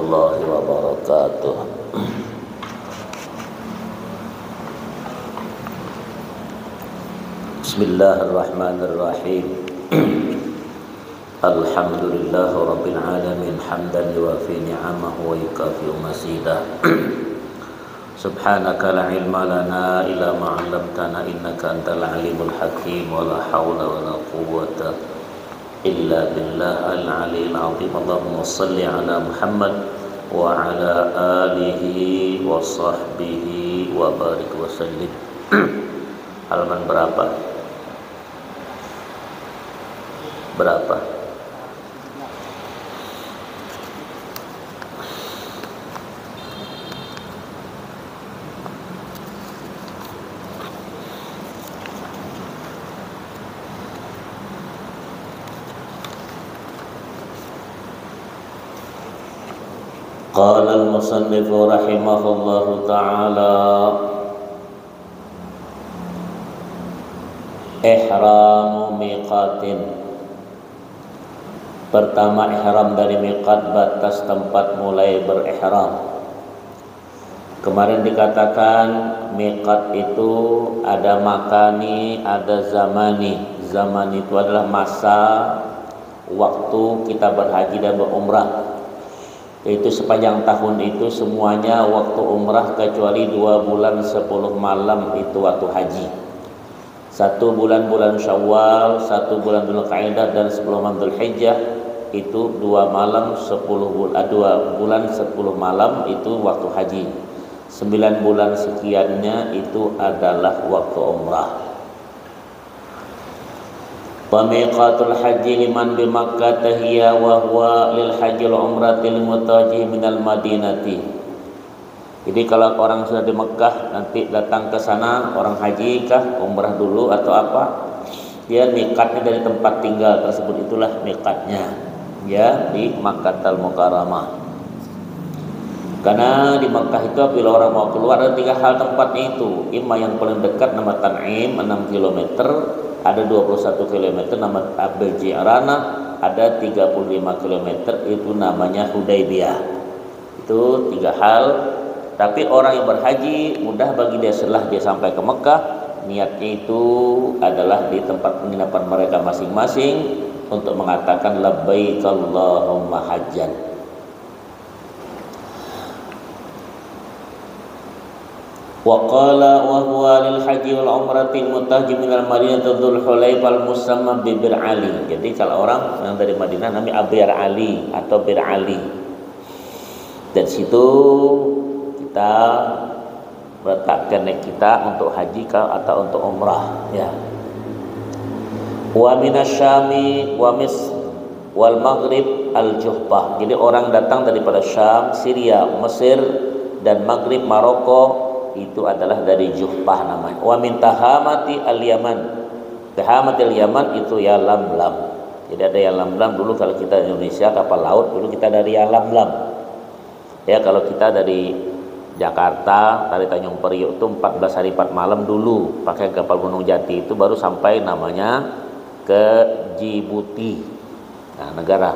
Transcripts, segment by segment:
warahmatullahi wabarakatuh. Bismillahirrahmanirrahim. Alhamdulillahi rabbil alamin hamdan yuwafi ni'amahu wa yukafi'u mazidah. Subhanaka la ilma lana illa ma 'allamtana innaka antal alimul hakim wa la haula wa la quwwata illa billah al-'aliyyil 'azim. Allahumma shalli ala Muhammad wa ala alihi wa sahbihi wa barik wa sallim. Halaman berapa? Qala al-musannif rahimahullahu ta'ala, ihramu miqatin. Pertama, ihram dari miqat, batas tempat mulai berihram. Kemarin dikatakan miqat itu ada makani, ada zamani. Zaman itu adalah masa waktu kita berhaji dan berumrah. Itu sepanjang tahun itu semuanya waktu umrah kecuali 2 bulan 10 malam itu waktu haji. 1 bulan Syawal, 1 bulan Dzulqa'dah dan 10 malam Dzulhijjah itu 2 bulan 10 malam itu waktu haji. 9 bulan sekiannya itu adalah waktu umrah. Pamiqatul haji liman bi Makkah hiya wa huwa lil hajjil umratil mutaji minal madinati. Jadi kalau orang sudah di Mekah nanti datang ke sana, orang haji kah, umrah dulu atau apa, dia miqatnya dari tempat tinggal tersebut, itulah miqatnya ya di Makkahul Mukarramah. Karena di Mekah itu bila orang mau keluar ada 3 hal tempatnya itu. Imma yang paling dekat nama Tan'im 6 km, ada 21 km nama Abul Ji'rana, ada 35 km itu namanya Hudaybiyah. Itu 3 hal. Tapi orang yang berhaji mudah bagi dia setelah dia sampai ke Mekah, niatnya itu adalah di tempat penginapan mereka masing-masing untuk mengatakan labbaik Allahumma hajjan. Wa qala wa huwa lil haji wal umrati mutajim minal madinati dzul hulaifah al musamma bi Bir Ali. Jadi kalau orang yang dari Madinah namanya Bir Ali atau Bir Ali. Dan situ kita letakkan kita untuk haji atau untuk umrah ya. Wa minasyami wa mis wal maghrib al Juhbah. Jadi orang datang daripada Syam, Syria, Mesir dan Maghrib, Maroko itu adalah dari Juhbah namanya. Wa min tahamati al-Yaman. Tahamati al-Yaman itu ya Lamlam. Jadi ada ya Lamlam dulu kalau kita di Indonesia kapal laut dulu kita dari ya Lamlam. Ya kalau kita dari Jakarta dari Tanjung Priok itu 14 hari 4 malam dulu pakai kapal Gunung Jati itu baru sampai namanya ke Djibouti. Nah, negara.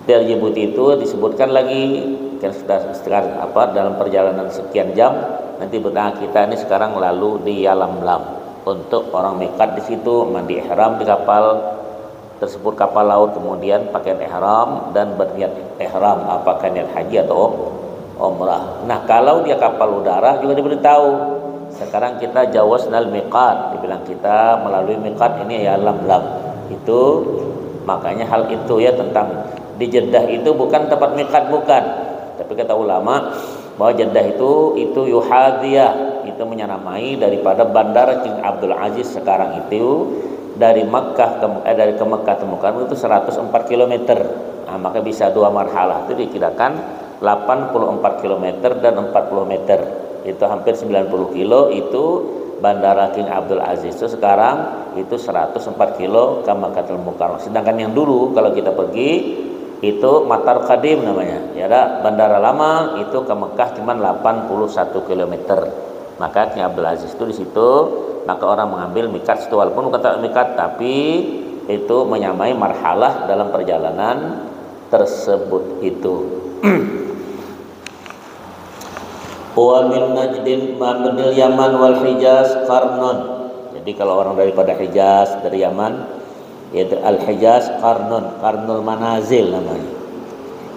Dari Djibouti itu disebutkan lagi kan sekarang dalam perjalanan sekian jam nanti benar kita ini sekarang lalu di Yalamlam untuk orang miqat di situ mandi ihram di kapal tersebut, kapal laut, kemudian pakaian ihram dan berniat ihram apakah niat haji atau umrah. Nah kalau dia kapal udara juga diberitahu sekarang kita jawasnal miqat, dibilang kita melalui miqat ini Yalamlam. Itu makanya hal itu ya tentang di Jeddah itu bukan tempat miqat, bukan. Tapi kata ulama bahwa Jeddah itu Yuhadiyah, itu menyeramai daripada bandara King Abdul Aziz sekarang itu dari Makkah ke Makkah ke Mukarramah itu 104 km. Nah, maka bisa 2 marhalah itu dikirakan 84 km dan 40 meter. Itu hampir 90 kilo itu bandara King Abdul Aziz. Itu sekarang itu 104 kilo ke Makkahul Mukarramah. Sedangkan yang dulu kalau kita pergi itu Matar Qadim namanya. Ya ada bandara lama itu ke Mekah cuma 81 km. Maka King Abdul Aziz itu di situ, maka orang mengambil miqat situ walaupun bukan tak miqat tapi itu menyamai marhalah dalam perjalanan tersebut itu. Wa min Najdin mabnil Yaman wal Hijaz qarnun. Jadi kalau orang daripada Hijaz, dari Yaman, yaitu Al-Hijaz qarnul manazil namanya.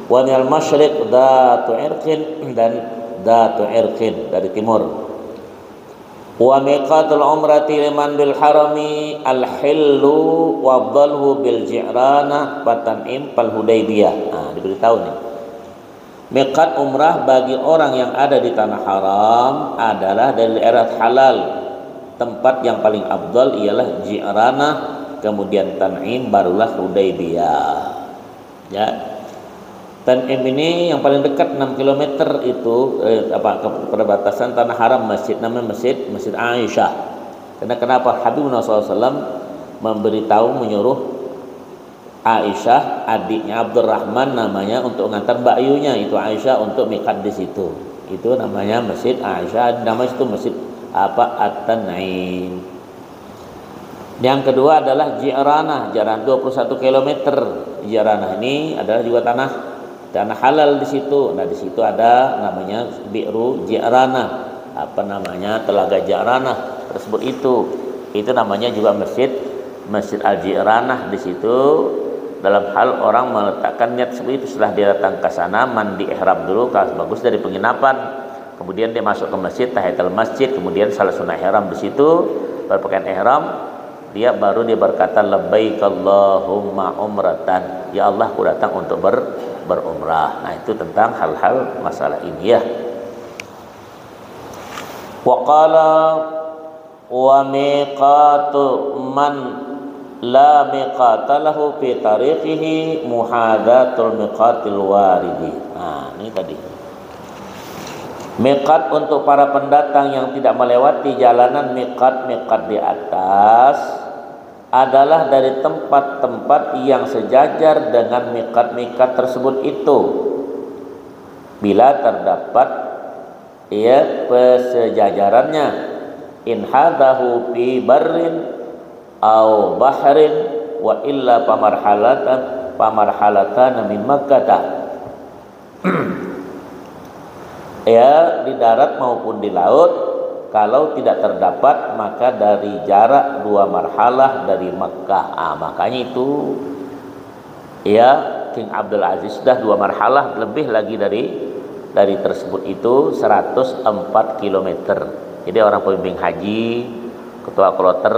Wa minal masyriq dhatu irqin, dan dhatu irqin dari timur. Wa miqatul umrati liman bil harami al-hillu wa dhalhu bil ji'rana Batan'im pal Hudaybiyah. Nah, diberitahu nih. Miqat umrah bagi orang yang ada di tanah haram adalah dari daerah halal. Tempat yang paling afdal ialah Ji'rana, kemudian Tan'im, barulah Hudaybiyah. Ya. Tan'im ini yang paling dekat 6 km itu kepada batasan tanah haram masjid, namanya Masjid Aisyah. Karena kenapa Habibullah SAW menyuruh Aisyah, adiknya Abdurrahman namanya, untuk mengantar bakyunya itu Aisyah untuk miqat di situ. Itu namanya Masjid Aisyah, namanya itu Masjid At-Tan'im. Yang kedua adalah Ji'rana, jarak 21 km. Ji'rana ini adalah juga tanah halal di situ. Nah, di situ ada namanya Bi'ru Ji'rana, Telaga Ji'rana tersebut itu namanya juga Masjid Al-Ji'ranah. Di situ dalam hal orang meletakkan niat seperti itu, setelah dia datang ke sana mandi ihram dulu kalau bagus dari penginapan, kemudian dia masuk ke masjid, tahiyatul masjid, kemudian salat sunnah ihram di situ, berpakaian ihram, dia berkata labbaik Allahumma umratan, ya Allah aku datang untuk berumrah. Nah, itu tentang hal-hal masalah ini ya. Wa qala wa miqatu man la miqata lahu fi tariqihi muhadatul miqatil waridi. Nah, ini tadi. Miqat untuk para pendatang yang tidak melewati jalanan miqat di atas adalah dari tempat-tempat yang sejajar dengan miqat tersebut itu, bila terdapat pesejajarannya, in hadahu fi barrin au bahrin wa illa pamarhalatan min Makkah. Ya, di darat maupun di laut, kalau tidak terdapat maka dari jarak 2 marhalah dari Makkah. Makanya itu ya King Abdul Aziz sudah 2 marhalah, lebih lagi dari tersebut itu 104 km. Jadi orang pembimbing haji, ketua kloter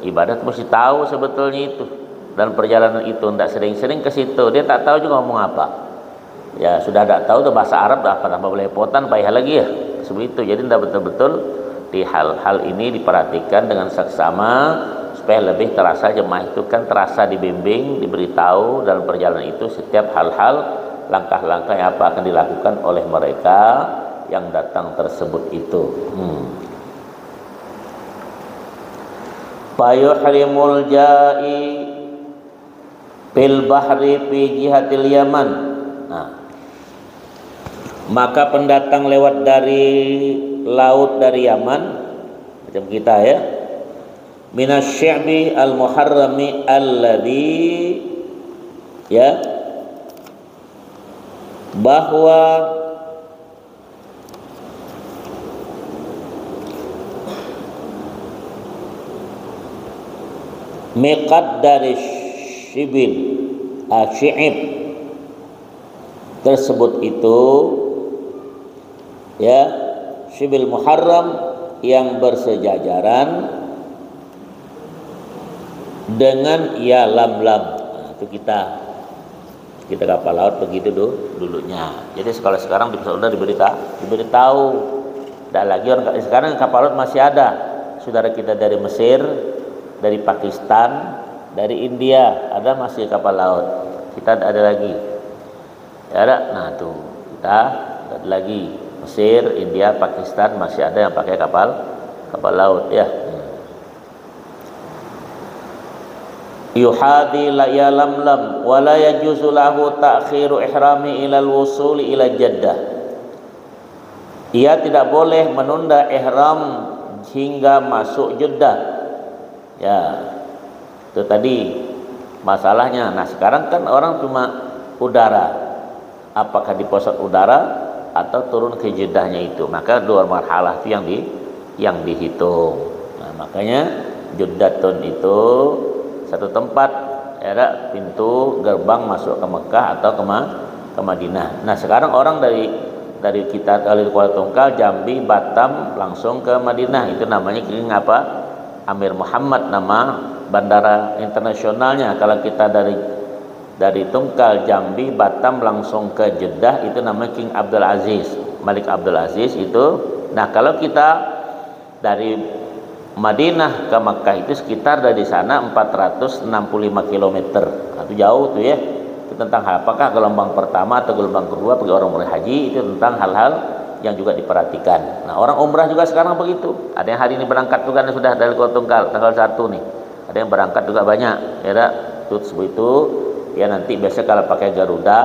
ibadat mesti tahu sebetulnya itu. Dan perjalanan itu tidak sering-sering ke situ, dia tak tahu juga ngomong apa. Ya sudah tidak tahu tuh bahasa Arab, apa tambah belepotan payah lagi ya seperti itu. Jadi tidak betul-betul di hal-hal ini diperhatikan dengan seksama supaya lebih terasa jemaah itu kan terasa dibimbing, diberitahu dalam perjalanan itu setiap hal-hal, langkah-langkah yang apa akan dilakukan oleh mereka yang datang tersebut itu. Fayuhrimul ja'i fil bahri fi jihatil Yaman. Nah, maka pendatang lewat dari laut dari Yaman, macam kita ya, minasy-sya'bi al-muharrami alladhi, ya, bahwa miqat dari syi'ib tersebut itu ya, syibil muharram yang bersejajaran dengan ya lam-lam. Nah, itu kita kapal laut begitu dulunya. Jadi sekarang sudah diberitahu. Tidak lagi orang sekarang kapal laut masih ada. Saudara kita dari Mesir, dari Pakistan, dari India ada masih kapal laut. Kita ada lagi. Ya ada. Nah, tuh kita ada lagi. Mesir, India, Pakistan masih ada yang pakai kapal laut ya. Yuhadi la ya lam wa la yajuzu lahu ta'khiru ihrami ila al-wusul ila Jeddah. Ia tidak boleh menunda ihram hingga masuk Jeddah. Ya. Itu tadi masalahnya. Nah, sekarang kan orang cuma udara. apakah di pusat udara atau turun ke Jeddahnya itu. Maka dua marhalah itu yang dihitung. Nah, makanya Juddatun itu satu tempat, ada pintu gerbang masuk ke Mekah atau ke Madinah. Nah, sekarang orang dari kita dari Kuala Tungkal, Jambi, Batam langsung ke Madinah, itu namanya keliling apa? Amir Muhammad, nama bandara internasionalnya. Kalau kita dari Tungkal, Jambi, Batam langsung ke Jeddah, itu namanya King Abdul Aziz, Malik Abdul Aziz itu. Nah, kalau kita dari Madinah ke Makkah itu sekitar dari sana 465 km. Nah, itu jauh tuh ya. Itu tentang apakah gelombang pertama atau gelombang kedua bagi orang berhaji, itu tentang hal-hal yang juga diperhatikan. Nah, orang umrah juga sekarang begitu. Ada yang hari ini berangkat juga sudah dari Kuala Tungkal tanggal 1 nih. Ada yang berangkat juga banyak. Ya, itu ya nanti biasa kalau pakai Garuda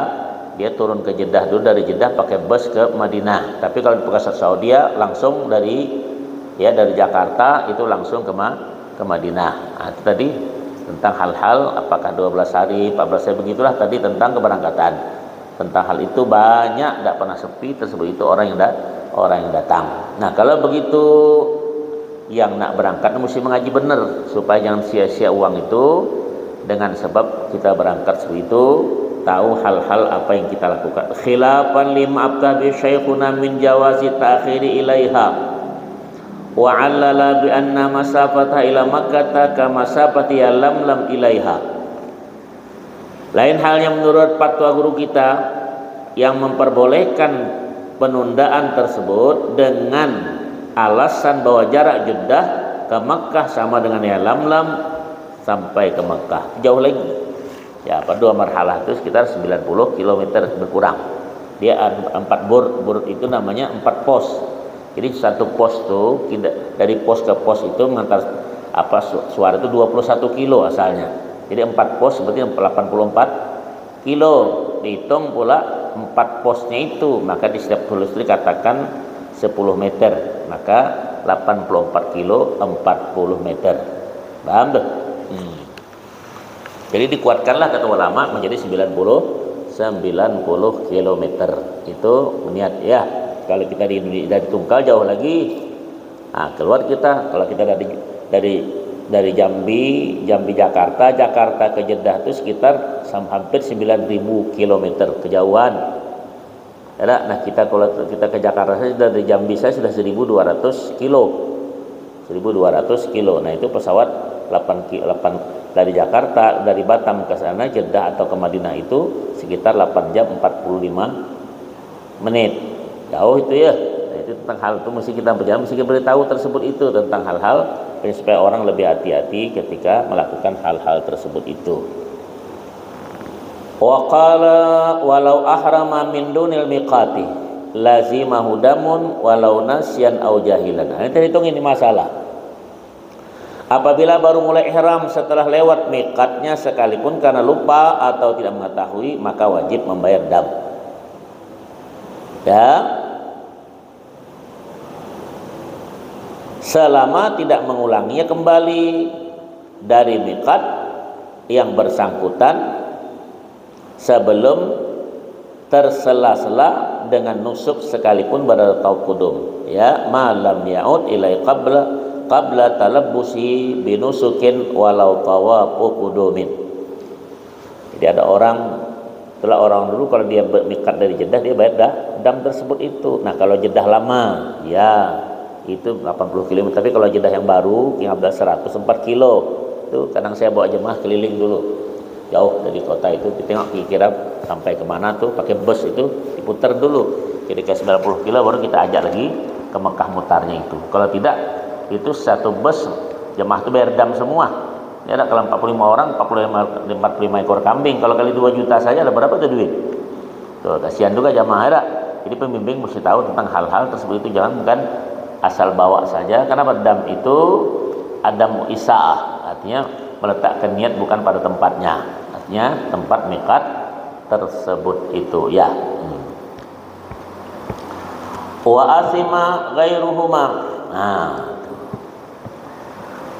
dia turun ke Jeddah dulu, dari Jeddah pakai bus ke Madinah. Tapi kalau di Pusat Saudi langsung dari Jakarta itu langsung ke Madinah. Nah, itu tadi tentang hal-hal apakah 12 hari, 14 hari, begitulah tadi tentang keberangkatan. Tentang hal itu banyak, tidak pernah sepi tersebut itu orang yang datang. Nah, kalau begitu yang nak berangkat mesti mengaji benar supaya jangan sia-sia uang itu. Dengan sebab kita berangkat seperti itu, tahu hal-hal apa yang kita lakukan. Khilafan lima abtadi syekhuna min jawazi ta'khiri ilaiha wa 'allala bi anna masafata ila makkah ka masafati lam ilaiha. Lain halnya menurut fatwa guru kita yang memperbolehkan penundaan tersebut dengan alasan bahwa jarak Jeddah ke Makkah sama dengan Lam sampai ke Makkah, jauh lagi. Ya, pada dua marhalah itu sekitar 90 km berkurang. Dia 4 burd itu namanya 4 pos. Jadi satu pos tuh dari pos ke pos itu mengantar suara itu 21 kilo asalnya. Jadi 4 pos berarti 84 kilo. Dihitung pula 4 posnya itu, maka di setiap tulis dikatakan 10 meter, maka 84 kilo 40 meter. Paham tuh? Jadi dikuatkanlah kata ulama menjadi 90 km. Itu niat ya. Kalau kita dari Tungkal jauh lagi. Nah, keluar kita, kalau kita dari Jambi Jakarta ke Jeddah itu sekitar hampir 9.000 km kejauhan. Nah, kalau kita ke Jakarta saja dari Jambi saya sudah 1.200 kilo. 1.200 kilo. Nah, itu pesawat 8 dari Jakarta, dari Batam ke sana Jeddah atau ke Madinah itu sekitar 8 jam 45 menit. Jauh itu ya. Nah, itu tentang hal itu mesti kita berjalan, mesti kita beritahu tersebut itu tentang hal-hal supaya orang lebih hati-hati ketika melakukan hal-hal tersebut itu. Wa qala walau ahrama min dunil miqati lazimahu damun walau nasyan au jahilan. Nah, kita hitung ini masalah. Apabila baru mulai ihram setelah lewat miqatnya sekalipun karena lupa atau tidak mengetahui, maka wajib membayar dam. Ya. Selama tidak mengulanginya kembali dari miqat yang bersangkutan sebelum tersela-sela dengan nusuk sekalipun pada tauf kudum. Ya, malam ya'ud ilai qabla talabbusi binusukin walau tawafu qudumin. Jadi ada orang dulu kalau dia bermikat dari Jeddah dia bayar dam tersebut itu. Nah, kalau Jeddah lama ya itu 80 km, tapi kalau Jeddah yang baru King Abdul 104 kilo itu kadang saya bawa jemaah keliling dulu jauh dari kota itu, ditengok kira-kira sampai kemana tuh, pakai bus itu diputar dulu jadi ke 90 kilo baru kita ajak lagi ke Mekah mutarnya itu. Kalau tidak itu satu bus jemaah itu bayar dam semua. Ya, ada kalau 45 orang 45 ekor kambing, kalau kali 2 juta saja ada berapa tuh duit tuh, kasihan juga jemaah ada. Jadi pembimbing mesti tahu tentang hal-hal tersebut itu, jangan bukan asal bawa saja, karena dam itu adam isaah, artinya meletakkan niat bukan pada tempatnya, artinya tempat miqat tersebut itu ya. Wa asima ghairuhuma. Nah,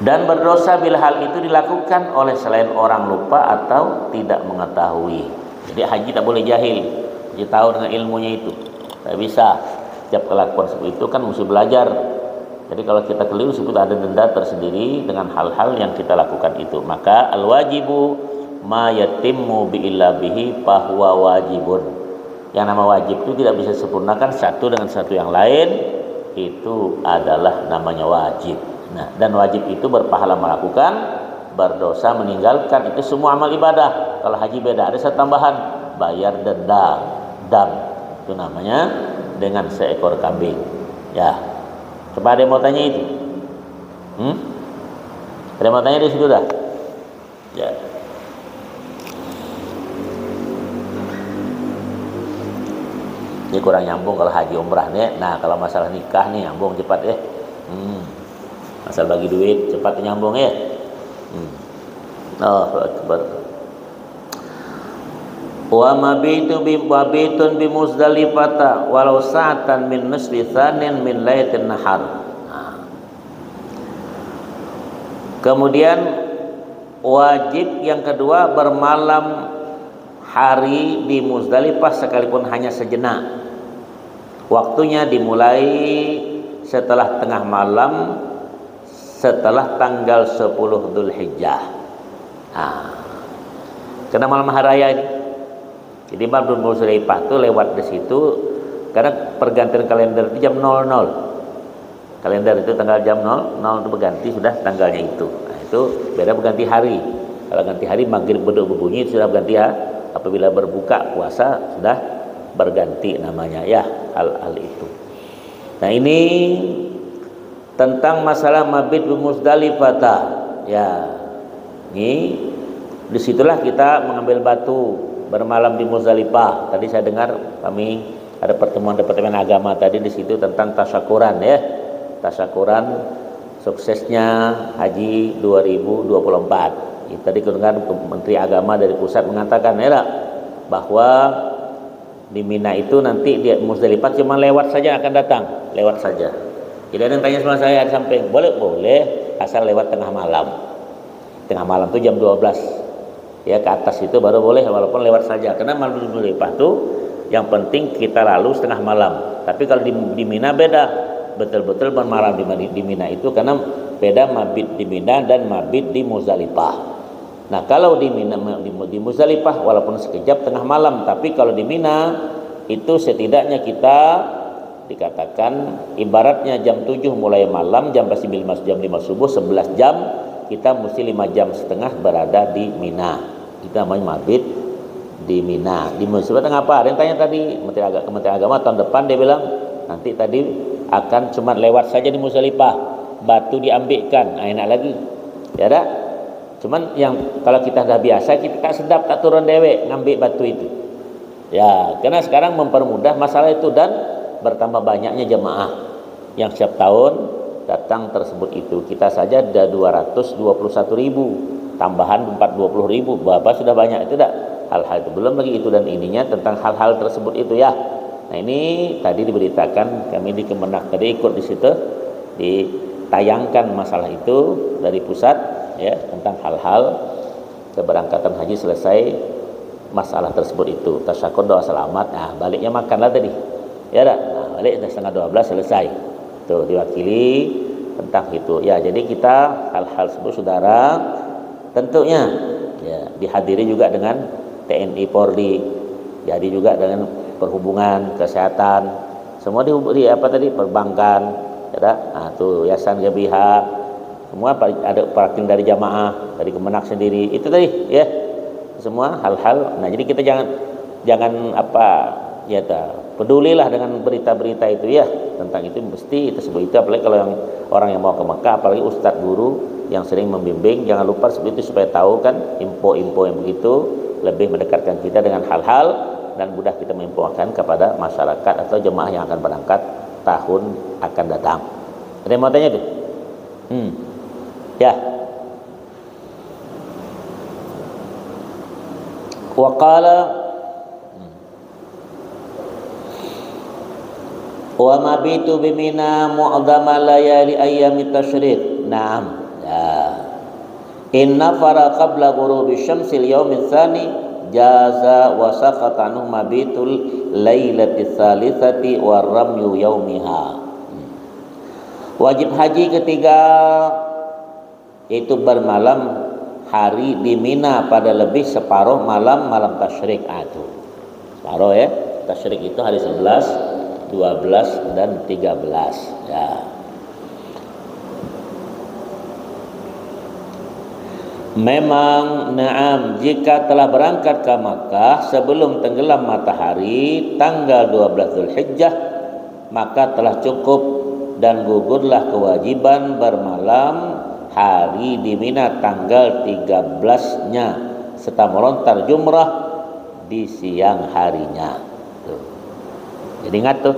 dan berdosa bila hal itu dilakukan oleh selain orang lupa atau tidak mengetahui. Jadi haji tak boleh jahil. mesti tahu dengan ilmunya itu. Tidak bisa setiap kelakuan seperti itu kan mesti belajar. Jadi kalau kita keliru sebut ada denda tersendiri dengan hal-hal yang kita lakukan itu. Maka al-wajibu ma yatimmu bi illa bihi fahuwa wajibun. Yang nama wajib itu tidak bisa sempurnakan satu dengan satu yang lain, itu adalah namanya wajib. Nah, dan wajib itu berpahala melakukan, berdosa meninggalkan, itu semua amal ibadah. Kalau haji beda, ada satu tambahan, bayar denda, dam. Itu namanya dengan seekor kambing. Ya. Coba ada yang mau tanya itu? Ada yang mau tanya di situ dah? Ya. Ini kurang nyambung kalau haji umrah nih. Nah, kalau masalah nikah nih nyambung cepat ya. Masalah bagi duit cepat nyambung ya. Oh, akbar. Wa mabitun bi Muzdalifah walau sa'atan min nisfi tsanin min lailatin nahar. Kemudian wajib yang kedua bermalam hari di Muzdalifah sekalipun hanya sejenak. Waktunya dimulai setelah tengah malam setelah tanggal 10 Dzulhijjah. Karena malam hari raya ini. Jadi malam Muzdalifah itu lewat di situ karena pergantian kalender itu jam 00. Kalender itu tanggal jam 00 itu berganti sudah tanggalnya itu. Nah, itu beda berganti hari. Kalau ganti hari maghrib beduk berbunyi sudah berganti ya. Apabila berbuka puasa sudah berganti namanya ya hal-hal itu. Nah, ini tentang masalah mabit di Muzdalifah. Ya. Ini disitulah kita mengambil batu bermalam di Muzdalifah. Tadi saya dengar kami ada pertemuan Departemen Agama tadi di situ tentang tasyakuran ya. Tasyakuran suksesnya Haji 2024. Tadi kedengar Menteri Agama dari pusat mengatakan ya bahwa di Mina itu nanti di Muzdalifah cuma lewat saja akan datang, lewat saja. Jadi ada yang tanya sama saya di samping, boleh asal lewat tengah malam. Tengah malam itu jam 12. Ya ke atas itu baru boleh walaupun lewat saja. Karena malam Muzdalifah itu yang penting kita lalu setengah malam. Tapi kalau di Mina beda, betul-betul bermalam di Mina itu karena beda mabit di Mina dan mabit di Muzdalifah. Nah, kalau di Mina di Muzdalifah walaupun sekejap tengah malam, tapi kalau di Mina itu setidaknya kita dikatakan ibaratnya jam 7 mulai malam jam 5 subuh 11 jam kita mesti 5 jam setengah berada di Mina. Itu namanya mabit di Mina. Di Muzdalifah apa? Ada yang tanya tadi Kementerian Agama tahun depan dia bilang nanti tadi akan cuma lewat saja di Muzdalifah, batu diambilkan, enak lagi. Ya dah. Cuman yang kalau kita dah biasa kita tak sedap tak turun dewe ngambil batu itu. Ya, karena sekarang mempermudah masalah itu dan bertambah banyaknya jemaah yang setiap tahun datang tersebut itu. Kita saja ada 221.000, tambahan 40.000. Berapa sudah banyak itu dah. Hal-hal itu belum lagi itu dan ininya tentang hal-hal tersebut itu ya. Nah, ini tadi diberitakan kami di Kemenak tadi ikut di situ ditayangkan masalah itu dari pusat. Ya, tentang hal-hal keberangkatan haji selesai masalah tersebut itu tasyakur doa selamat. Nah, baliknya makanlah tadi ya dah. Nah, balik dah setengah 12 selesai tuh diwakili tentang itu ya. Jadi kita hal-hal tersebut saudara tentunya ya dihadiri juga dengan TNI Polri, jadi juga dengan perhubungan kesehatan semua di apa tadi perbankan ya dah. Nah, tuh yayasan GBH semua ada perwakilan dari jamaah dari Kemenak sendiri itu tadi ya semua hal-hal. Nah, jadi kita jangan apa ya pedulilah dengan berita-berita itu ya tentang itu mesti tersebut itu apalagi kalau yang orang yang mau ke Mekah apalagi ustadz guru yang sering membimbing jangan lupa seperti itu supaya tahu kan info-info yang begitu lebih mendekatkan kita dengan hal-hal dan mudah kita menginfokan kepada masyarakat atau jemaah yang akan berangkat tahun akan datang. Ada yang mau tanya tuh? Ya. Wa qala wa mabitu bi Mina mu'dhama layali ayyamit tasyrik. Naam. Ya. Inna fara qabla ghurubi syamsil yaumil tsani jaza wa saqata anhu mabitul lailati tsalitsati wa ramyu yaumiha. Wajib haji ketiga itu bermalam hari di Mina pada lebih separuh malam tasyrik. Itu separuh ya, tasyrik itu hari 11, 12 dan 13 ya. Memang na'am, jika telah berangkat ke Makkah sebelum tenggelam matahari tanggal 12 Zulhijjah, maka telah cukup dan gugurlah kewajiban bermalam hari di Mina tanggal 13-nya serta melontar jumrah di siang harinya. Tuh. Jadi ingat tuh,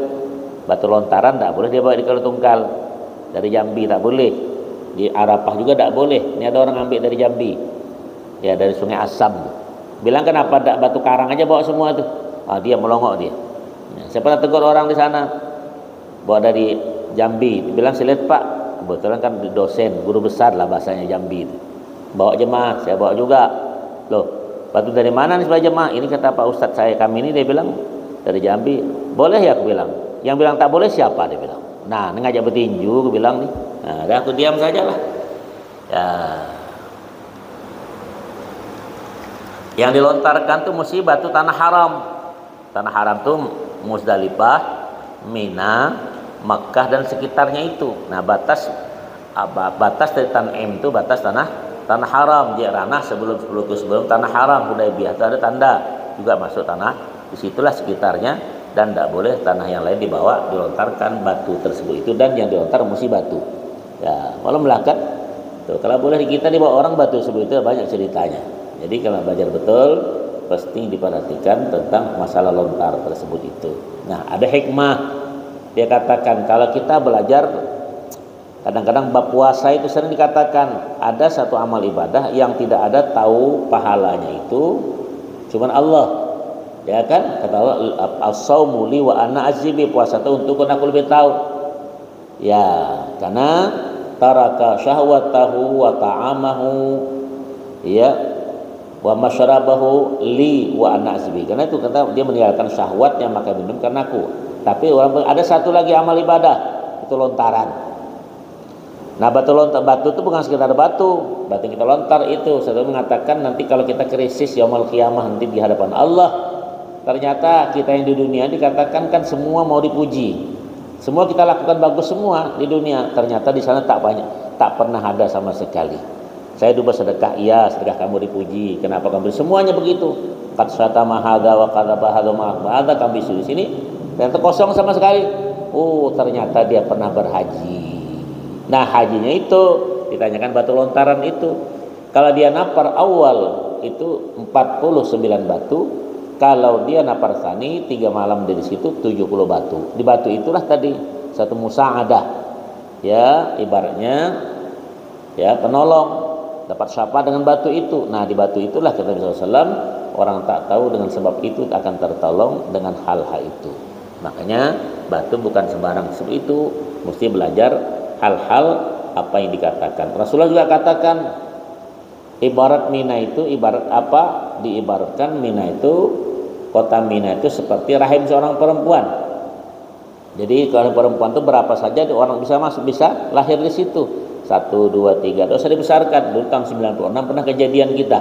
batu lontaran tak boleh dia bawa di kalau tungkal dari Jambi, tak boleh. Di Arafah juga tak boleh. Ini ada orang ambil dari Jambi, ya dari Sungai Asam. Bilang kenapa tak batu karang aja bawa semua tuh? Dia melongok dia. Saya pernah tegur orang di sana, bawa dari Jambi. Bilang saya lihat Pak, kebetulan kan dosen, guru besar lah bahasanya Jambi itu. Bawa jemaah, saya bawa juga. Loh, batu dari mana nih sebelah jemaah? Ini kata Pak Ustadz saya kami ini, dia bilang dari Jambi. Boleh ya aku bilang. Yang bilang tak boleh siapa? Dia bilang. Nah, ini ngajak bertinju, aku bilang nih. Nah, aku diam saja lah. Ya. Yang dilontarkan tuh mesti batu tanah haram. Tanah haram tuh Muzdalifah, Mina, Makkah dan sekitarnya itu. Nah, batas dari Tan'im itu batas tanah haram. Dia ranah sebelum tanah haram Hudaybiyah itu ada tanda juga masuk tanah. Disitulah sekitarnya dan tidak boleh tanah yang lain dibawa dilontarkan batu tersebut itu, dan yang dilontar mesti batu. Ya, kalau melakat tuh, kalau boleh di kita dibawa orang batu tersebut itu banyak ceritanya. Jadi kalau belajar betul pasti diperhatikan tentang masalah lontar tersebut itu. Nah, ada hikmah. Dia katakan kalau kita belajar, kadang-kadang bab puasa itu sering dikatakan ada satu amal ibadah yang tidak ada tahu pahalanya itu cuman Allah. Ya kan? Kata Allah, as-saumu li wa ana azibi, puasa itu untuk aku lebih tahu. Ya, karena taraka syahwatahu wa ta'amahu ya wa masyarabahu li wa ana azibi. Karena itu kata dia meninggalkan syahwatnya maka minum karena aku. Tapi orang ada satu lagi amal ibadah, itu lontaran. Nah, batu itu bukan sekedar batu yang kita lontar itu. Saya mengatakan nanti kalau kita krisis yaumul qiyamah nanti di hadapan Allah, ternyata kita yang di dunia dikatakan kan semua mau dipuji. Semua kita lakukan bagus semua di dunia. Ternyata di sana tak banyak, tak pernah ada sama sekali. Saya dulu bersedekah, iya, sedekah kamu dipuji. Kenapa kamu? Semuanya begitu. Qad syatama hadza wa qadzaba hadza ma hadza kami di sini dan kosong sama sekali. Oh, ternyata dia pernah berhaji. Nah, hajinya itu ditanyakan batu lontaran itu. Kalau dia napar awal itu 49 batu. Kalau dia napar tsani 3 malam dari situ 70 batu. Di batu itulah tadi satu musa'adah. Ya, ibaratnya ya penolong, dapat syafaat dengan batu itu. Nah, di batu itulah kata Nabi SAW, orang tak tahu dengan sebab itu akan tertolong dengan hal-hal itu. Makanya batu bukan sembarang seperti itu, mesti belajar hal-hal apa yang dikatakan. Rasulullah juga katakan ibarat Mina itu ibarat apa? Diibaratkan Mina itu, kota Mina itu seperti rahim seorang perempuan. Jadi kalau perempuan itu berapa saja orang bisa masuk, bisa lahir di situ. 1, 2, 3, dosa dibesarkan. Dulu tahun 96 pernah kejadian kita.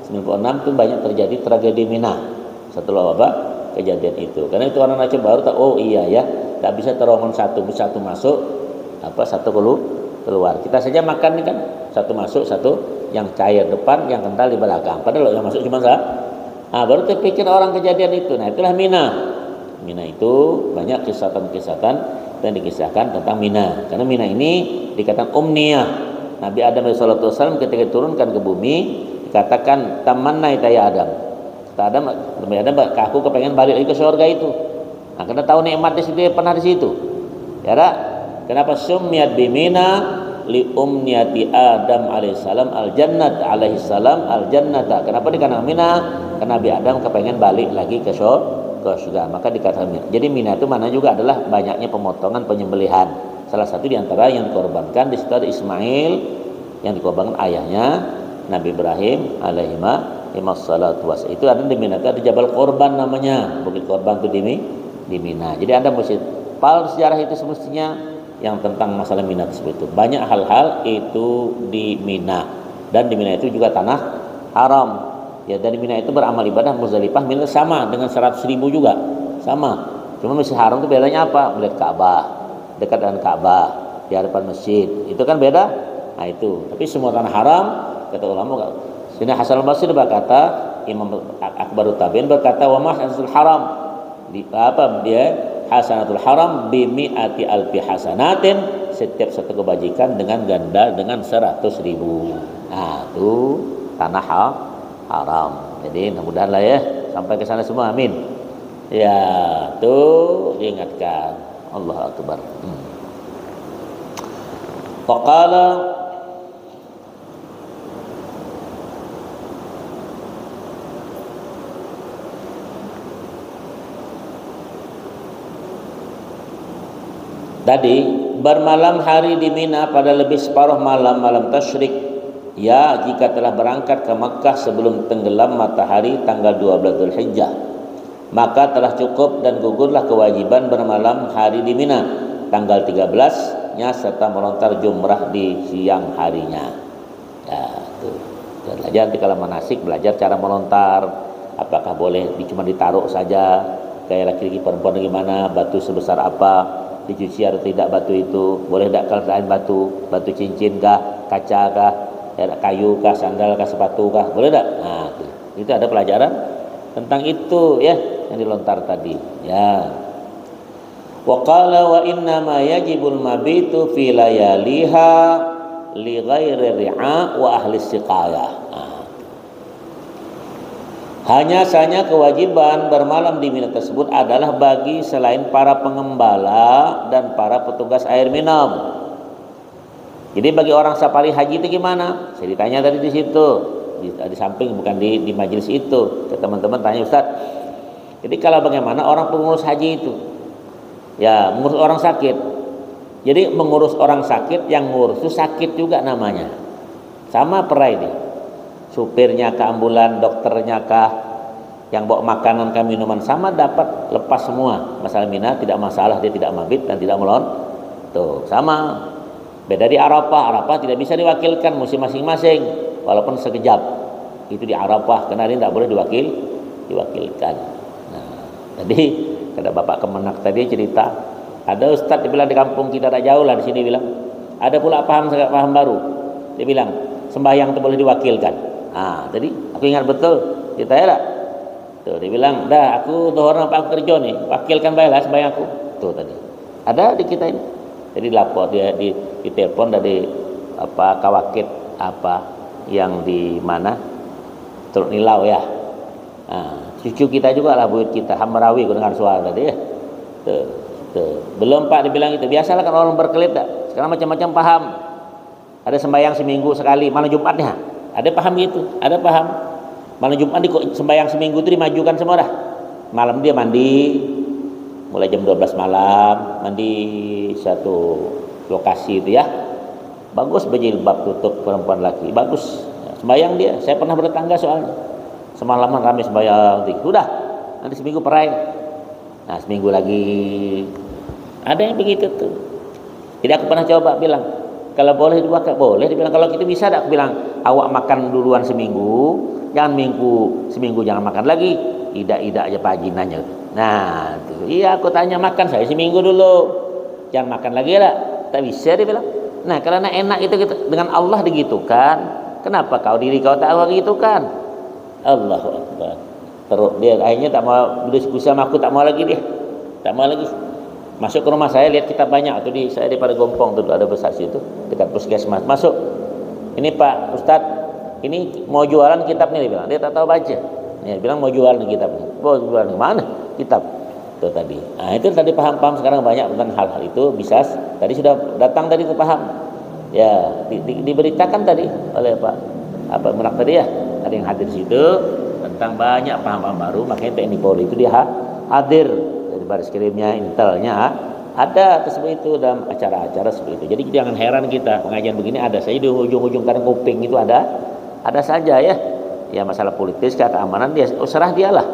96 itu banyak terjadi tragedi Mina setelah apa? Kejadian itu. Karena itu orang Aceh baru tahu, oh iya ya, tak bisa terowongan satu masuk, satu keluar. Kita saja makan ini kan, satu masuk, satu yang cair depan, yang kental di belakang. Padahal yang masuk cuma satu. Baru terpikir orang kejadian itu. Nah, itulah Mina. Mina itu banyak kisahkan yang dikisahkan tentang Mina. Karena Mina ini dikatakan umniyah. Nabi Adam SAW ketika diturunkan ke bumi dikatakan tamanna ya Adam. Kata Adam, aku kepengen balik lagi ke surga itu. Nah, karena tahu nikmat di situ, pernah di situ. Ya, kenapa sumiyat bimina li umniyati Adam alaihissalam al-jannata. Kenapa dikatakan Mina? Karena Nabi Adam kepengen balik lagi ke surga. Maka dikatakan Mina. Jadi Mina itu mana juga adalah banyaknya pemotongan penyembelihan. Salah satu di antara yang dikorbankan di situ ada Ismail yang dikorbankan ayahnya Nabi Ibrahim imas salatu was. Itu ada di Mina, ada Jabal Korban namanya, Bukit Korban itu di Mina. Jadi ada masjid. Pal sejarah itu semestinya yang tentang masalah Mina tersebut itu. Banyak hal-hal itu di Mina, dan di Mina itu juga tanah haram. Ya, dari Mina itu beramal ibadah, Muzdalifah Mina sama dengan 100.000 juga sama. Cuma Masjid Haram itu bedanya apa? Melihat Ka'bah, dekat dengan Ka'bah, di hadapan masjid. Itu kan beda. Nah itu. Tapi semua tanah haram, kata ulama. Sini Hasan al-Basri berkata, Imam Akbarut Tabi'in berkata, wa ma hasanatul haram. Dia hasanatul haram bi mi'ati alfi hasanatin, setiap satu kebajikan dengan ganda dengan 100.000. Nah, itu tanah haram. Jadi mudah-mudahan lah ya sampai ke sana semua. Amin. Ya, tuh diingatkan. Allah Akbar. Faqala tadi bermalam hari di Mina pada lebih separuh malam tasyrik, ya jika telah berangkat ke Makkah sebelum tenggelam matahari tanggal 12 Dzulhijjah, maka telah cukup dan gugurlah kewajiban bermalam hari di Mina tanggal 13-nya serta melontar jumrah di siang harinya. Ya, tuh. Belajar nanti kalau manasik, belajar cara melontar, apakah boleh cuma ditaruh saja kayak laki-laki perempuan gimana, batu sebesar apa, dicuci atau tidak batu itu, boleh tidak kalau selain batu cincin kah, kaca kah, ya, kayu kah, sandal kah, sepatu kah, boleh tidak? Nah, itu ada pelajaran tentang itu ya yang dilontar tadi ya. Wa qala wa inna ma yajibul mabitu fi layaliha li ghairi ri'a wa ahli siqayah. Hanya saja kewajiban bermalam di Mina tersebut adalah bagi selain para pengembala dan para petugas air minum. Jadi bagi orang safari haji itu gimana? Saya ditanya tadi di situ, di samping, bukan di majelis itu. Ke teman-teman tanya, Ustaz, jadi kalau bagaimana orang pengurus haji itu? Ya, mengurus orang sakit. Jadi mengurus orang sakit, yang ngurus itu sakit juga namanya. Sama perai dia. Supirnya ke ambulan, dokternya kah, yang bawa makanan ke minuman, sama dapat lepas semua. Masalah Mina tidak masalah, dia tidak mabit dan tidak melon. Tuh, sama. Beda di Arafah tidak bisa diwakilkan, mesti masing-masing walaupun sekejap. Itu di Arafah karena dia tidak boleh diwakilkan. Nah, tadi kata Bapak Kemenak tadi cerita, ada ustaz dibilang di kampung kita tak jauh lah di sini bilang, ada pula paham baru. Dia bilang sembahyang itu boleh diwakilkan. Ah, tadi aku ingat betul, ditanya tak? Tuh, dia bilang, dah aku dohor apa aku kerja nih, wakilkan baiklah sembahyang aku. Tuh tadi. Ada di kita ini. Jadi lapor dia di telepon dari apa kawakit apa yang di mana Teluk Nilau ya. Nah, cucu kita juga lah buyut kita Hamrawi dengan suara tadi ya. Tuh. Belum Pak dibilang itu. Biasalah kan orang berkelit dah. Sekarang macam-macam paham. Ada sembahyang seminggu sekali, malam Jumatnya. Ada paham gitu, ada paham. Malam Jumat sembahyang seminggu itu dimajukan semua dah. Malam dia mandi mulai jam 12 malam, mandi satu lokasi itu ya. Bagus berjilbab tutup perempuan laki, bagus. Sembahyang dia, saya pernah bertetangga soalnya. Semalaman ramai sembahyang, sudah. Nanti seminggu perai. Nah, seminggu lagi. Ada yang begitu tuh. Jadi aku pernah coba bilang, kalau boleh diwakil, boleh. Dia bilang kalau gitu bisa tak? Aku bilang, awak makan duluan seminggu, jangan seminggu jangan makan lagi. Idak-idak aja pajinannya. Nah, tuh. Iya aku tanya makan saya seminggu dulu. Jangan makan lagi lah. Tak bisa dia bilang. Nah, karena enak itu dengan Allah digitukan. Kenapa kau diri kau tak Allah digitukan? Allahu Akbar. Terus dia akhirnya tak mau berdiskusi sama aku, tak mau lagi dia. Tak mau lagi. Masuk ke rumah saya lihat kitab banyak tuh saya di pada Gompong tuh ada besar situ dekat puskesmas. Masuk. Ini Pak Ustadz, ini mau jualan kitab nih dia bilang. Dia tak tahu baca. Dia bilang mau jualan kitab. Mau jualan mana? Kitab. Itu tadi. Nah, itu tadi paham-paham sekarang banyak tentang hal-hal itu bisa. Tadi sudah datang tadi itu paham. Ya, diberitakan tadi oleh Pak Menak tadi ya. Ada yang hadir di situ tentang banyak paham-paham baru, makanya TNI Polri itu dia hadir. Baris kirimnya, intelnya ada tersebut itu dalam acara-acara seperti itu. Jadi jangan heran kita pengajian begini ada saja di ujung-ujung kadang kuping itu ada saja ya. ya masalah politis, keamanan dia serah dialah.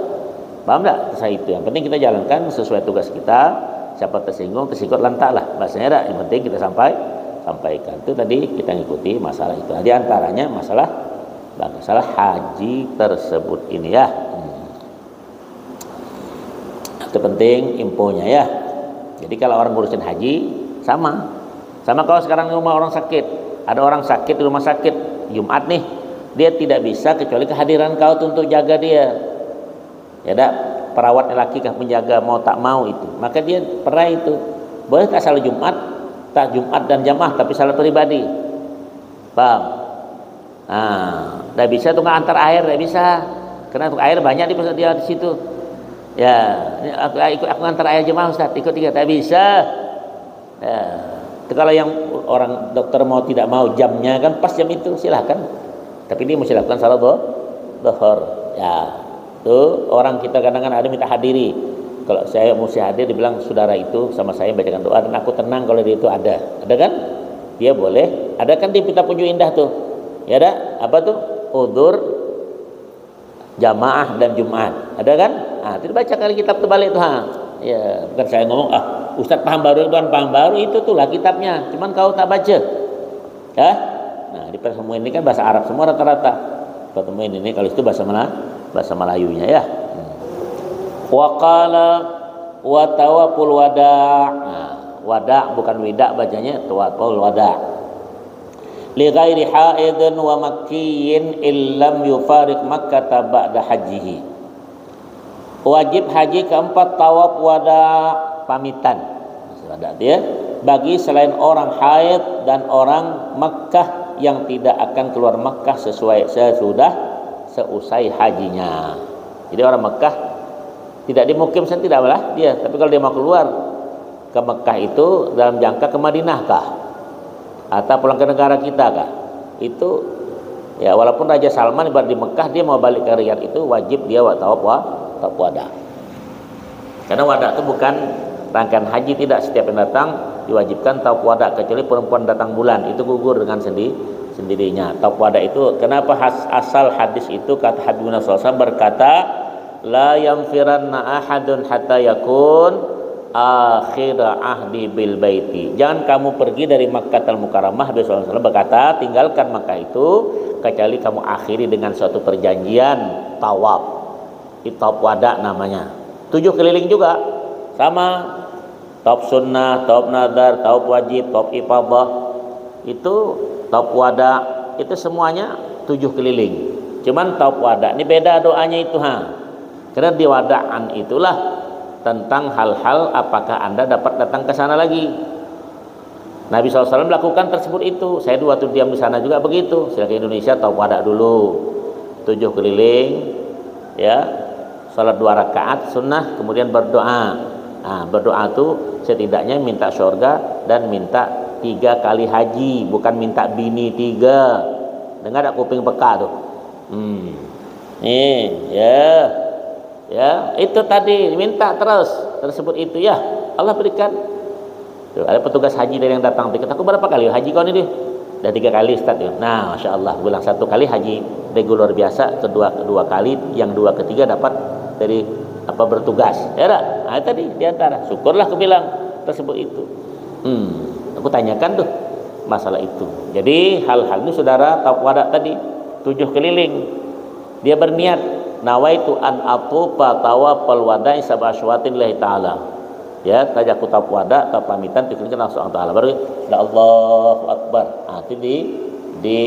Paham enggak? Saya itu yang penting kita jalankan sesuai tugas kita. Siapa tersinggung lantaklah. Bahasanya ada, yang penting kita sampaikan. Itu tadi kita ngikuti masalah itu. Nah, di antaranya masalah haji tersebut ini ya. Itu penting infonya ya. Jadi kalau orang ngurusin haji sama kalau sekarang di rumah orang sakit, ada orang sakit di rumah sakit Jumat nih, dia tidak bisa kecuali kehadiran kau untuk jaga dia. Ya dak, perawatnya laki kah penjaga mau tak mau itu, maka dia pernah itu boleh tak salat Jumat, tak Jumat dan jamaah tapi salat pribadi. Paham? Nah, tidak bisa tukang antar air, tidak bisa, karena tukang air banyak di situ. Ya, aku antar air jemaah Ustaz, ikut tak bisa. Ya, kalau yang orang dokter mau tidak mau jamnya kan pas jam itu silahkan, tapi dia mesti lakukan salat zuhur. Ya, tuh orang kita kadang-kadang ada minta hadiri. Kalau saya mesti hadir, dibilang saudara itu sama saya bacakan doa dan aku tenang kalau dia itu ada kan? Dia boleh, ada kan di Kitab Punju Indah tuh. Ya ada apa tuh? Udzur, jamaah dan Jumat. Ada kan? Nah, itu baca kali kitab terbalik tuh. Ya, bukan saya ngomong Ustaz paham baru itu tuh lah kitabnya. Cuman kau tak baca. Ya? Nah, di semua ini kan bahasa Arab semua rata-rata. Ketemu ini kalau itu bahasa Melayunya ya. Wa qala wa tawaful wada'. Nah, wada' bukan wida bacanya, tawaful wada'. Li ghairi haidin wa makkiyin illam yufariq Makkah ba'da hajihi. Wajib haji keempat tawaf wada, pamitan. Wada dia bagi selain orang haid dan orang Makkah yang tidak akan keluar Makkah seusai hajinya. Jadi orang Makkah tidak dimukim tidak malah dia, tapi kalau dia mau keluar ke Makkah itu dalam jangka ke Madinah kah? Atau pulang ke negara kita kah? Itu ya walaupun Raja Salman ibarat di Mekah, dia mau balik ke Riyadh itu wajib dia tawaf wada. Karena wada itu bukan rangkaian haji, tidak setiap yang datang diwajibkan tawaf wada kecuali perempuan datang bulan, itu gugur dengan sendirinya. Tawaf wada itu kenapa asal hadis itu kata Habibuna SAW berkata la yamfiranna ahadun hatta yakun akhir ahdi bil baiti. Jangan kamu pergi dari Makkahul Mukarramah, Rasulullah SAW berkata tinggalkan Makkah itu kecuali kamu akhiri dengan suatu perjanjian tawaf. Itu tawaf wada namanya. 7 keliling juga sama, tawaf sunnah, tawaf nadar, tawaf wajib, tawaf ifadah. Itu tawaf wada itu semuanya 7 keliling. Cuman tawaf wada ini beda doanya itu karena di wadaan itulah tentang hal-hal apakah Anda dapat datang ke sana lagi. Nabi SAW melakukan tersebut itu. Saya waktu diam di sana juga begitu. Saya ke Indonesia tawaf wada dulu 7 keliling ya, salat 2 rakaat sunnah, kemudian berdoa. Nah, berdoa itu setidaknya minta surga dan minta 3 kali haji, bukan minta bini 3. Dengar tak kuping peka tuh? Nih ya itu tadi minta terus tersebut itu ya Allah berikan. Tuh, ada petugas haji dari yang datang tiket aku berapa kali haji kau ini? Udah 3 kali Ustaz. Nah, Masya Allah, bilang 1 kali haji reguler biasa, kedua kali, yang 2 ketiga dapat dari bertugas. Ya nah, tadi diantara syukurlah aku bilang tersebut itu. Aku tanyakan tuh masalah itu. Jadi hal-hal ini saudara tawaf wada tadi 7 keliling. Dia berniat nawaitu an atufa tawafal wada'i sab'a syawtin lillahi ta'ala. Ya, tadi aku tawaf wada atau pamitan dikelilingi langsung Allah Ta'ala. Baru Allahu Akbar. Nah, itu di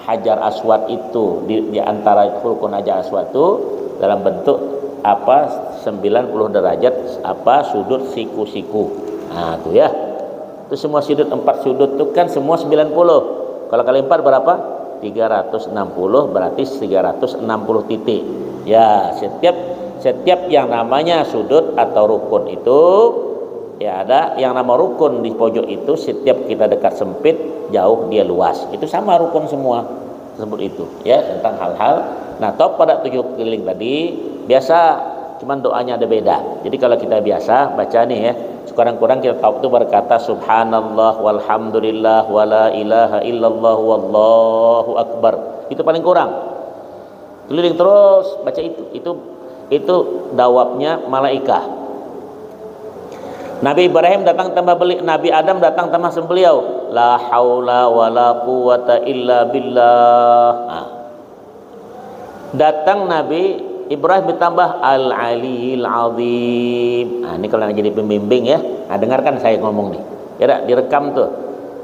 Hajar Aswad itu di antara rukun Hajar Aswad itu dalam bentuk 90 derajat sudut siku-siku. Nah, itu ya. Itu semua sudut 4 sudut itu kan semua 90. Kalau kali 4 berapa? 360, berarti 360 titik. Ya, setiap yang namanya sudut atau rukun itu ya ada yang nama rukun di pojok itu, setiap kita dekat sempit jauh dia luas. Itu sama rukun semua tersebut itu ya, tentang hal-hal. Nah, top pada 7 keliling tadi biasa, cuman doanya ada beda. Jadi kalau kita biasa baca nih ya, Sekurang-kurang kita tahu itu berkata subhanallah walhamdulillah wala ilaha illallah wallahu akbar. Itu paling kurang. Keliling terus baca itu. Itu dawabnya malaikah. Nabi Ibrahim datang tambah beli, Nabi Adam datang tambah beliau. La haula wala quwata illa billah. Nah. Datang Nabi Ibrahim ditambah Al-Aliyil Azim. Nah, ini kalau jadi pembimbing ya. Nah, dengarkan saya ngomong nih. Ya dak, direkam tuh.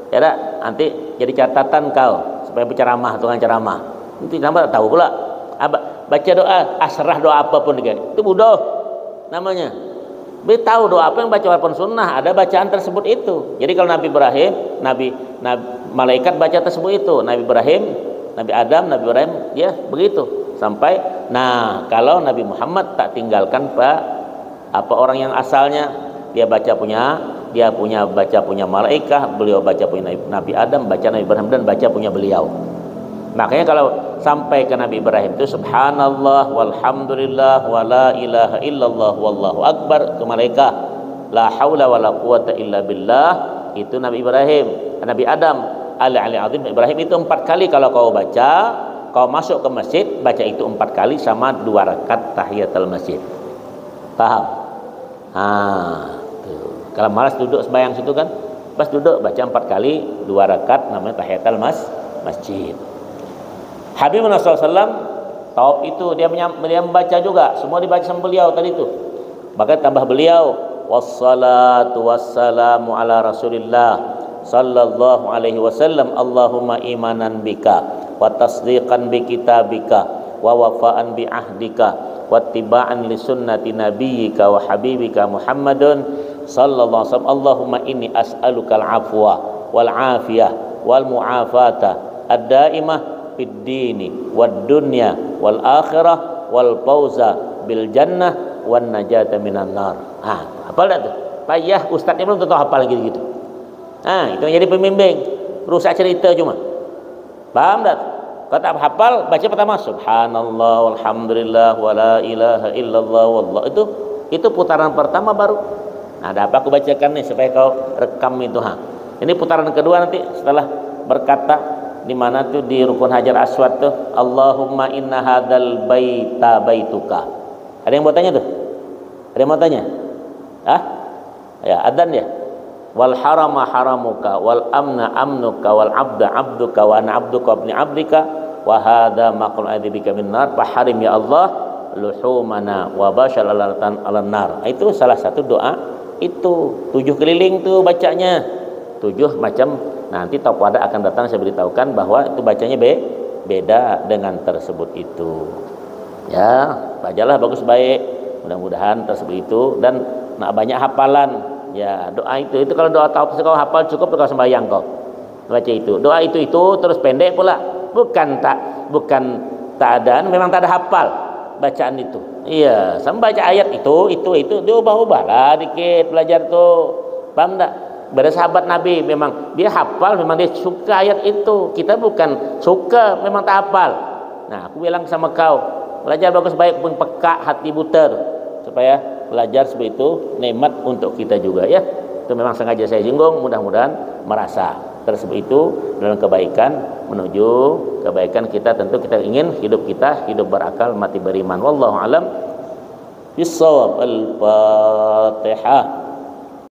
Ya dak, nanti jadi catatan kau supaya berceramah, tukang ceramah. Nanti tambah tahu pula. Baca doa, asrah doa apapun juga. Itu bodoh namanya. Dia tahu doa apa yang baca walaupun sunnah, ada bacaan tersebut itu. Jadi kalau Nabi Ibrahim, malaikat baca tersebut itu. Nabi Ibrahim, Nabi Adam, Nabi Ibrahim, ya begitu sampai. Nah, kalau Nabi Muhammad tak tinggalkan apa orang yang asalnya dia baca punya malaikat, beliau baca punya Nabi Adam, baca Nabi Ibrahim dan baca punya beliau. Makanya kalau sampai ke Nabi Ibrahim itu subhanallah walhamdulillah wala ilaha illallah wallahu akbar, ke malaikat la haula wala quwata illa billah, itu Nabi Ibrahim. Nabi Adam al-ali azim, Ibrahim itu 4 kali. Kalau kau baca, kau masuk ke masjid baca itu 4 kali sama 2 rakaat tahiyatul masjid. Paham? Tuh. Kalau malas duduk sembahyang situ kan, pas duduk baca 4 kali 2 rakaat namanya tahiyatul masjid. Habibur Rasulullah SAW tawaf itu dia membaca juga, semua dibaca sama beliau tadi itu. Bahkan tambah beliau wassalatu wassalamu ala Rasulillah sallallahu alaihi wasallam Allahumma imanan bika wa tasdiqan bi kitabika wa wafa'an bi ahdika wa tiba'an li sunnati nabiyyika wa habibika Muhammadun sallallahu alaihi wasallam Allahumma inni as'alukal afwa wal afiyah wal mu'afata ad-daimah fid dini wad dunya wal akhirah wal fauza bil jannah wan najata minan nar. Hafal dah tu. Payah ustaznya belum tentu hafal lagi gitu. Itu yang jadi pembimbing. Rusak cerita cuma. Paham tak? Kalau tak hafal, baca pertama subhanallah walhamdulillah wala ilaha illallah wallah. Itu putaran pertama baru. Ada apa aku bacakan nih supaya kau rekam itu. Ini putaran kedua nanti setelah berkata di mana tuh di rukun Hajar Aswad tuh Allahumma inna hadzal baita baituka. Ada yang mau tanya tuh? Ada yang mau tanya? Ya, adzan ya. Wal harama haramuka wal amna amnuka wal abda abduka wa ana abduka ibni abdika wa hadza maqul adzibika min nar faharim ya Allah luhumana wa bashalalatan alan nar. Itu salah satu doa itu 7 keliling tuh bacanya. 7 macam. Nanti Taufada akan datang, saya beritahukan bahwa itu bacanya beda dengan tersebut itu. Ya, bacalah bagus baik. Mudah-mudahan tersebut itu dan banyak hafalan. Ya, doa itu kalau doa taufik kau hafal cukup kalau sembahyang kau. Baca itu. Doa itu terus pendek pula. Bukan tak ada, memang tak ada hafal bacaan itu. Iya, sampai baca ayat itu diubah-ubahlah dikit belajar tuh. Paham tak? Pada sahabat Nabi memang dia hafal, memang dia suka ayat itu. Kita bukan suka, memang tak hafal. Nah, aku bilang sama kau, belajar bagus baik pun peka hati buta supaya belajar seperti itu nikmat untuk kita juga ya. Itu memang sengaja saya singgung, mudah-mudahan merasa tersebut itu dalam kebaikan, menuju kebaikan kita. Tentu kita ingin hidup kita hidup berakal, mati beriman. Wallahu alam bissawab. Al-Fatihah.